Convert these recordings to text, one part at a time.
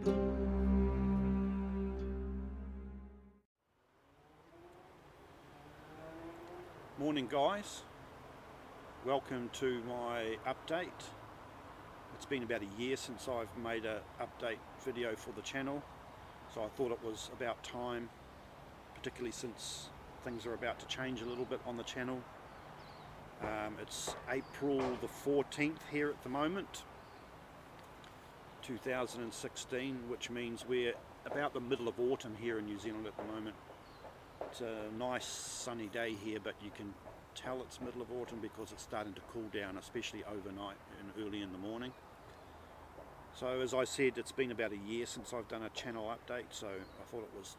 Morning guys, welcome to my update. It's been about a year since I've made an update video for the channel, so I thought it was about time, particularly since things are about to change a little bit on the channel. It's April the 14th here at the moment, 2016, which means we're about the middle of autumn here in New Zealand at the moment. It's a nice sunny day here, but you can tell it's middle of autumn because it's starting to cool down, especially overnight and early in the morning. So as I said, it's been about a year since I've done a channel update, so I thought it was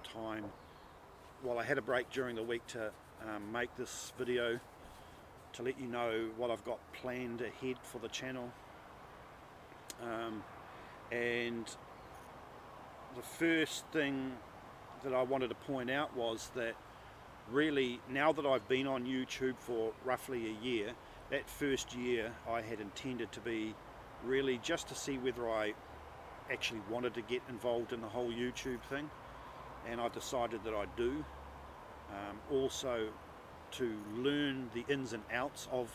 time, while I had a break during the week, to make this video to let you know what I've got planned ahead for the channel. And the first thing that I wanted to point out was that really, now that I've been on YouTube for roughly a year, that first year I had intended to be really just to see whether I actually wanted to get involved in the whole YouTube thing, and I decided that I do. Also to learn the ins and outs of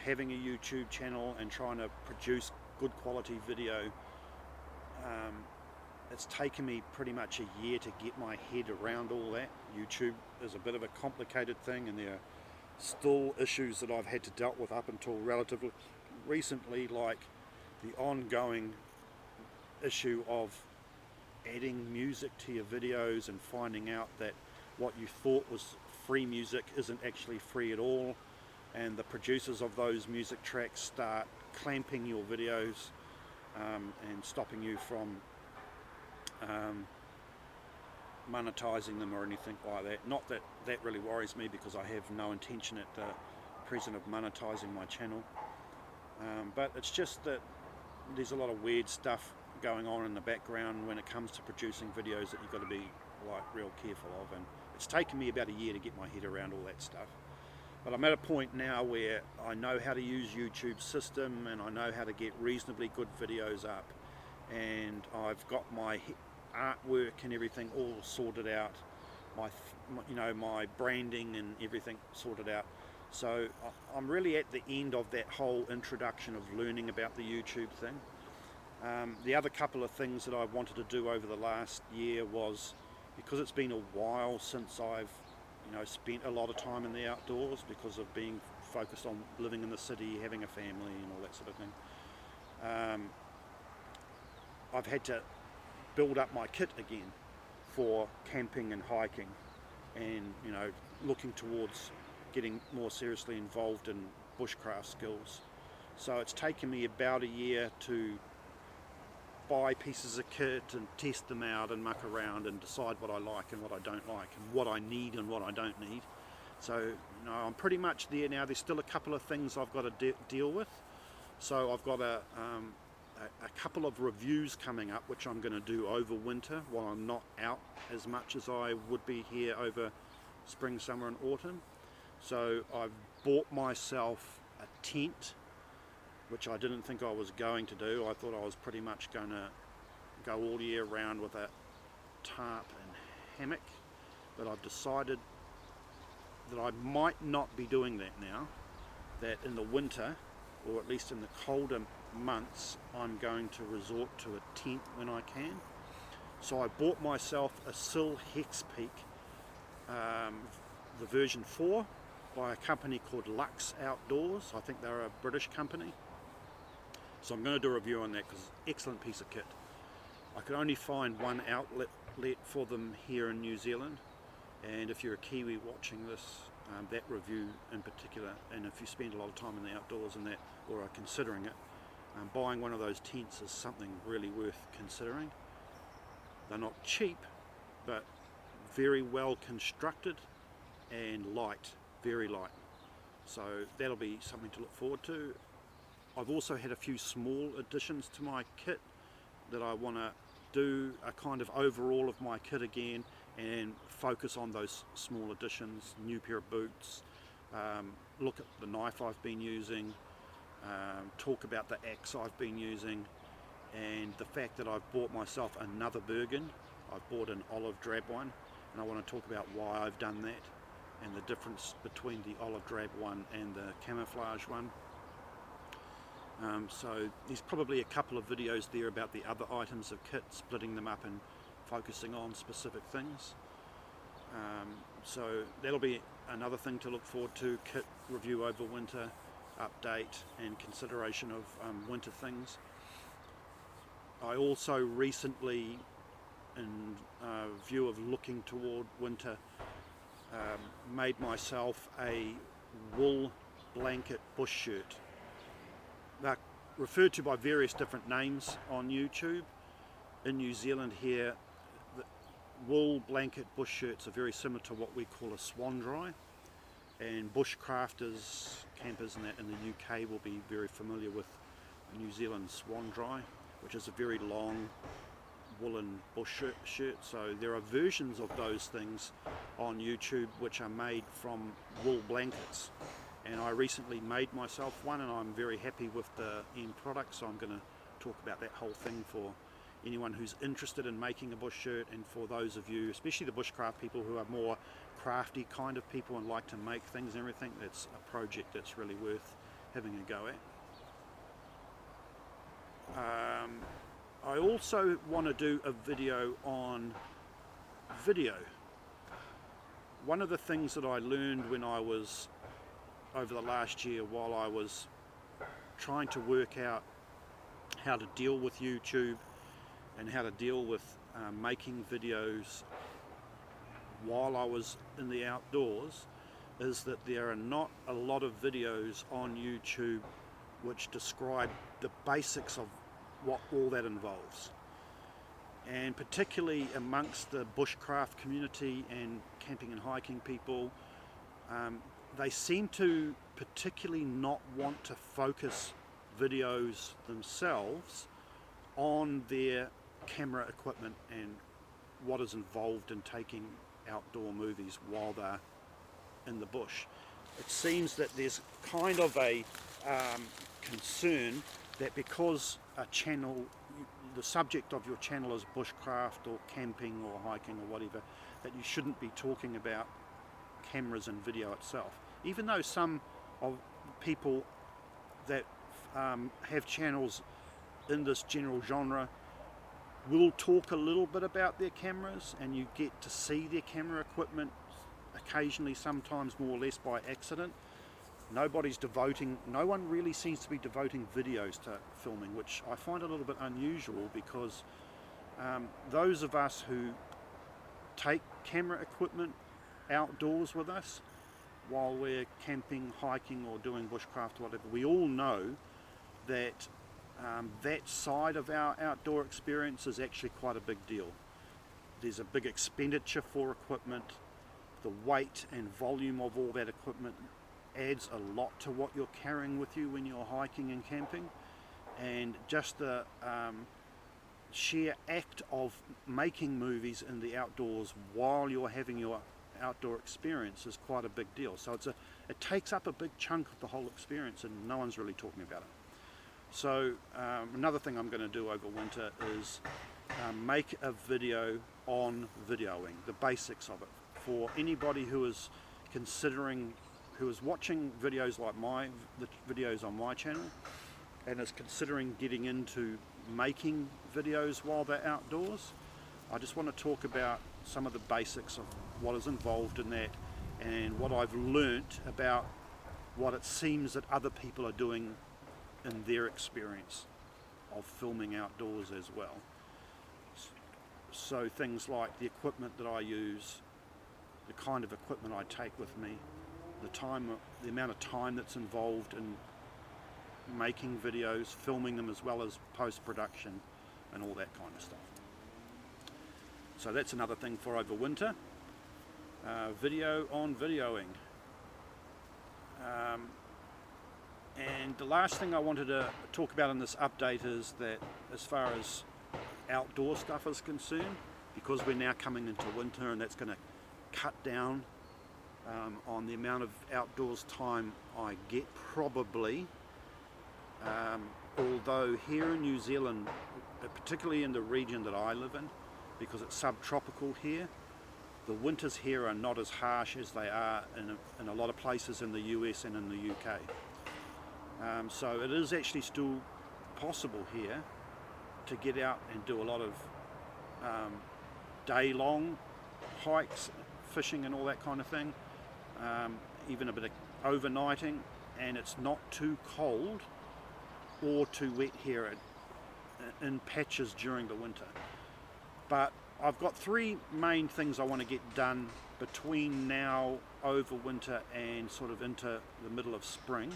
having a YouTube channel and trying to produce good quality video. It's taken me pretty much a year to get my head around all that. YouTube is a bit of a complicated thing, and there are still issues that I've had to deal with up until relatively recently, like the ongoing issue of adding music to your videos and finding out that what you thought was free music isn't actually free at all, and the producers of those music tracks start clamping your videos and stopping you from monetizing them or anything like that. Not that that really worries me, because I have no intention at the present of monetizing my channel, but it's just that there's a lot of weird stuff going on in the background when it comes to producing videos that you've got to be like real careful of, and it's taken me about a year to get my head around all that stuff. But I'm at a point now where I know how to use YouTube's system, and I know how to get reasonably good videos up, and I've got my artwork and everything all sorted out, my branding and everything sorted out. So I'm really at the end of that whole introduction of learning about the YouTube thing. The other couple of things that I wanted to do over the last year was, because it's been a while since I've spent a lot of time in the outdoors because of being focused on living in the city, having a family and all that sort of thing, I've had to build up my kit again for camping and hiking, and looking towards getting more seriously involved in bushcraft skills. So it's taken me about a year to buy pieces of kit and test them out and muck around and decide what I like and what I don't like, and what I need and what I don't need. So I'm pretty much there now. There's still a couple of things I've got to deal with. So I've got a couple of reviews coming up, which I'm going to do over winter while I'm not out as much as I would be here over spring, summer and autumn. So I've bought myself a tent, which I didn't think I was going to do. I thought I was pretty much going to go all year round with a tarp and hammock, but I've decided that I might not be doing that now, that in the winter, or at least in the colder months, I'm going to resort to a tent when I can. So I bought myself a Sill Hex Peak, the version 4, by a company called Lux Outdoors. I think they're a British company. So I'm going to do a review on that because it's an excellent piece of kit. I could only find one outlet for them here in New Zealand, and if you're a Kiwi watching this, that review in particular, and if you spend a lot of time in the outdoors and that, or are considering it, buying one of those tents is something really worth considering. They're not cheap, but very well constructed and light, very light. So that'll be something to look forward to. I've also had a few small additions to my kit that I want to do a kind of overall of my kit again, and focus on those small additions, new pair of boots, look at the knife I've been using, talk about the axe I've been using, and the fact that I've bought myself another Bergen. I've bought an olive drab one, and I want to talk about why I've done that and the difference between the olive drab one and the camouflage one. So there's probably a couple of videos there about the other items of kit, splitting them up and focusing on specific things. So that'll be another thing to look forward to, kit review over winter, update and consideration of winter things. I also recently, in view of looking toward winter, made myself a wool blanket bush shirt. They're referred to by various different names on YouTube. In New Zealand here, the wool blanket bush shirts are very similar to what we call a swan dry, and bushcrafters, campers and that in the UK will be very familiar with the New Zealand swan dry, which is a very long woolen bush shirt. So there are versions of those things on YouTube which are made from wool blankets, and I recently made myself one and I'm very happy with the end product. So I'm going to talk about that whole thing for anyone who's interested in making a bush shirt, and for those of you, especially the bushcraft people who are more crafty kind of people and like to make things and everything. It's a project that's really worth having a go at. I also want to do a video on video. One of the things that I learned when I was, over the last year, while I was trying to work out how to deal with YouTube and how to deal with making videos while I was in the outdoors, is that there are not a lot of videos on YouTube which describe the basics of what all that involves. And particularly amongst the bushcraft community and camping and hiking people, they seem to particularly not want to focus videos themselves on their camera equipment and what is involved in taking outdoor movies while they're in the bush. It seems that there's kind of a concern that because a channel, the subject of your channel is bushcraft or camping or hiking or whatever, that you shouldn't be talking about cameras and video itself. Even though some of people that have channels in this general genre will talk a little bit about their cameras, and you get to see their camera equipment occasionally, sometimes more or less by accident. No one really seems to be devoting videos to filming, which I find a little bit unusual, because those of us who take camera equipment outdoors with us while we're camping, hiking or doing bushcraft or whatever, we all know that that side of our outdoor experience is actually quite a big deal. There's a big expenditure for equipment. The weight and volume of all that equipment adds a lot to what you're carrying with you when you're hiking and camping, and just the sheer act of making movies in the outdoors while you're having your outdoor experience is quite a big deal. So it takes up a big chunk of the whole experience, and no one's really talking about it. So another thing I'm going to do over winter is make a video on videoing, the basics of it, for anybody who is considering, who is watching videos like the videos on my channel and is considering getting into making videos while they're outdoors. I just want to talk about some of the basics of what is involved in that, and what I've learnt about what it seems that other people are doing in their experience of filming outdoors as well. So things like the equipment that I use, the kind of equipment I take with me, the amount of time that's involved in making videos, filming them, as well as post-production and all that kind of stuff. So that's another thing for over winter. Video on videoing. And the last thing I wanted to talk about in this update is that, as far as outdoor stuff is concerned, because we're now coming into winter, and that's going to cut down on the amount of outdoors time I get, probably. Although here in New Zealand particularly in the region that I live in, because it's subtropical here, the winters here are not as harsh as they are in a lot of places in the US and in the UK. So it is actually still possible here to get out and do a lot of day-long hikes, fishing and all that kind of thing, even a bit of overnighting, and it's not too cold or too wet here in patches during the winter. But I've got three main things I want to get done between now, over winter, and sort of into the middle of spring.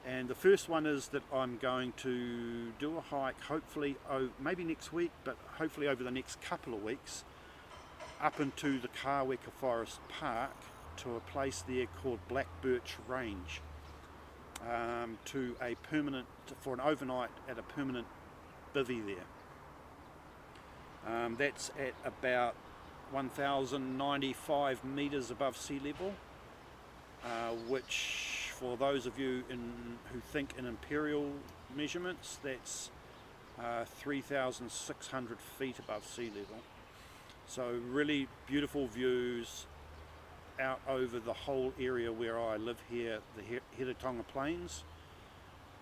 And the first one is that I'm going to do a hike, hopefully maybe next week, but hopefully over the next couple of weeks, up into the Kāweka Forest Park to a place there called Black Birch Range, for an overnight at a permanent bivvy there. That's at about 1,095 meters above sea level, which for those of you who think in imperial measurements, that's 3,600 feet above sea level. So really beautiful views out over the whole area where I live here, the Heretaunga Plains,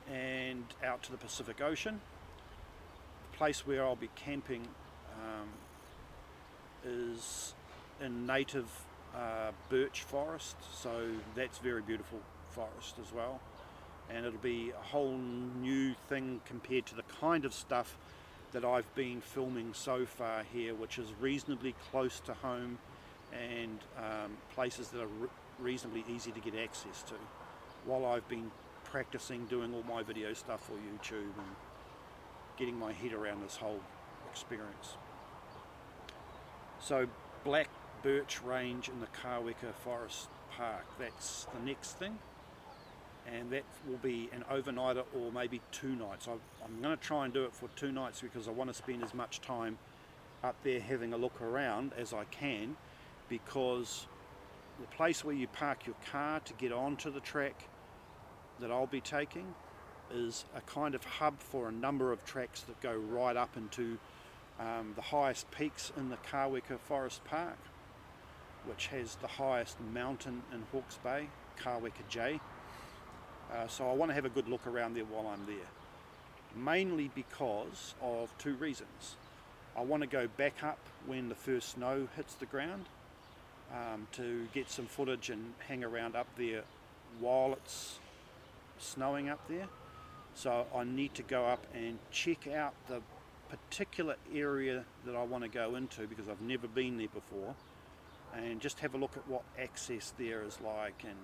and out to the Pacific Ocean. The place where I'll be camping is in native birch forest, so that's very beautiful forest as well, and it'll be a whole new thing compared to the kind of stuff that I've been filming so far here, which is reasonably close to home and places that are reasonably easy to get access to, while I've been practicing doing all my video stuff for YouTube and getting my head around this whole experience. So Black Birch Range in the Kāweka Forest Park, that's the next thing, and that will be an overnighter or maybe 2 nights. I'm going to try and do it for 2 nights because I want to spend as much time up there having a look around as I can, because the place where you park your car to get onto the track that I'll be taking is a kind of hub for a number of tracks that go right up into the highest peaks in the Kāweka Forest Park, which has the highest mountain in Hawke's Bay, Kāweka J. So I want to have a good look around there while I'm there, mainly because of 2 reasons. I want to go back up when the first snow hits the ground to get some footage and hang around up there while it's snowing up there. So I need to go up and check out the particular area that I want to go into, because I've never been there before, and just have a look at what access there is like, and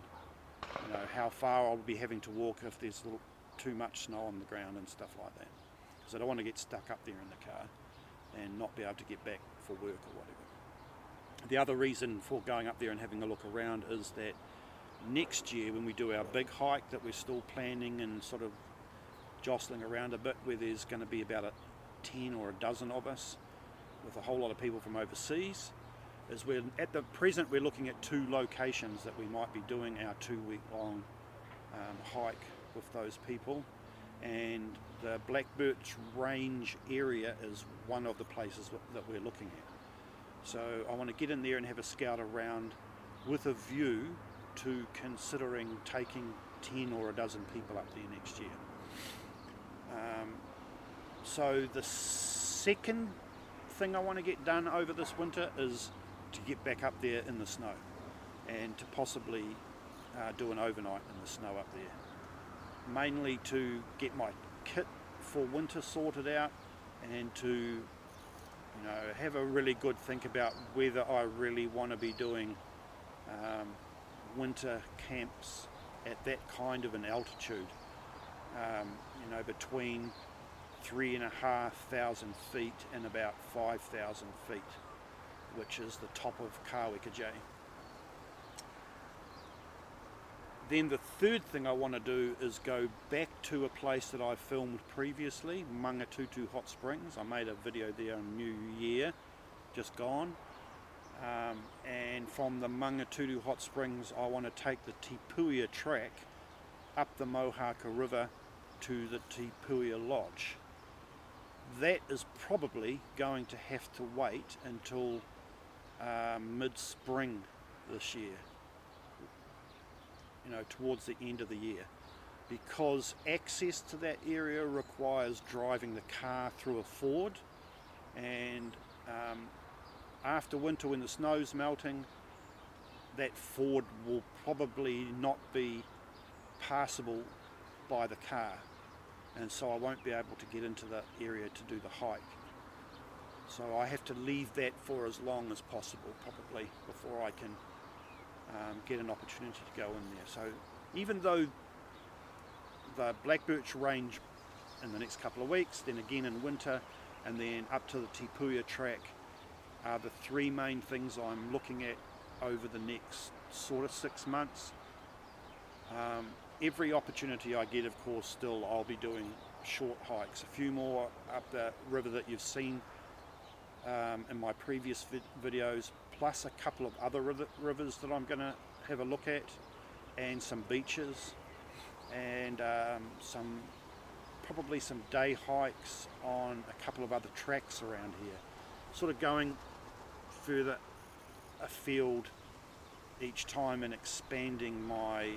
how far I'll be having to walk if there's too much snow on the ground and stuff like that, because I don't want to get stuck up there in the car and not be able to get back for work or whatever. The other reason for going up there and having a look around is that next year, when we do our big hike that we're still planning and sort of jostling around a bit, where there's going to be about 10 or a dozen of us with a whole lot of people from overseas, is at the present we're looking at 2 locations that we might be doing our 2-week-long hike with those people, and the Black Birch Range area is one of the places that we're looking at. So I want to get in there and have a scout around with a view to considering taking 10 or a dozen people up there next year. So the second thing I want to get done over this winter is to get back up there in the snow, and to possibly do an overnight in the snow up there, mainly to get my kit for winter sorted out, and to have a really good think about whether I really want to be doing winter camps at that kind of an altitude, between 3,500 feet and about 5,000 feet, which is the top of Kāweka J. Then the third thing I want to do is go back to a place that I filmed previously, Mangatutu Hot Springs. I made a video there on New Year, just gone. And from the Mangatutu Hot Springs, I want to take the Tipuia track up the Mohaka River to the Tipuia Lodge. that is probably going to have to wait until mid-spring this year, you know, towards the end of the year, because access to that area requires driving the car through a ford, and after winter, when the snow's melting, that ford will probably not be passable by the car, and so I won't be able to get into the area to do the hike. So I have to leave that for as long as possible, probably, before I can get an opportunity to go in there. So even though the black birch range in the next couple of weeks, then again in winter, and then up to the Tipuya track are the three main things I'm looking at over the next sort of 6 months. Every opportunity I get, of course, still I'll be doing short hikes, a few more up the river that you've seen in my previous videos, plus a couple of other rivers that I'm going to have a look at, and some beaches, and probably some day hikes on a couple of other tracks around here, sort of going further afield each time and expanding my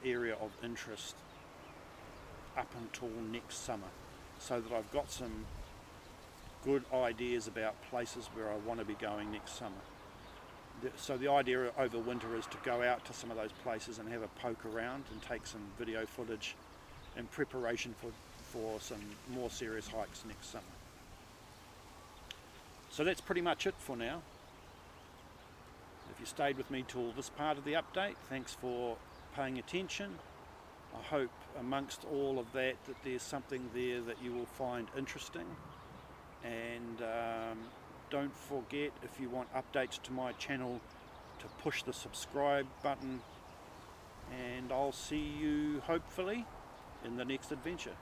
area of interest up until next summer, so that I've got some good ideas about places where I want to be going next summer. So the idea over winter is to go out to some of those places and have a poke around and take some video footage in preparation for some more serious hikes next summer. So that's pretty much it for now. If you stayed with me till this part of the update, thanks for paying attention. I hope amongst all of that there's something there that you will find interesting, and don't forget, if you want updates to my channel, to push the subscribe button, and I'll see you hopefully in the next adventure.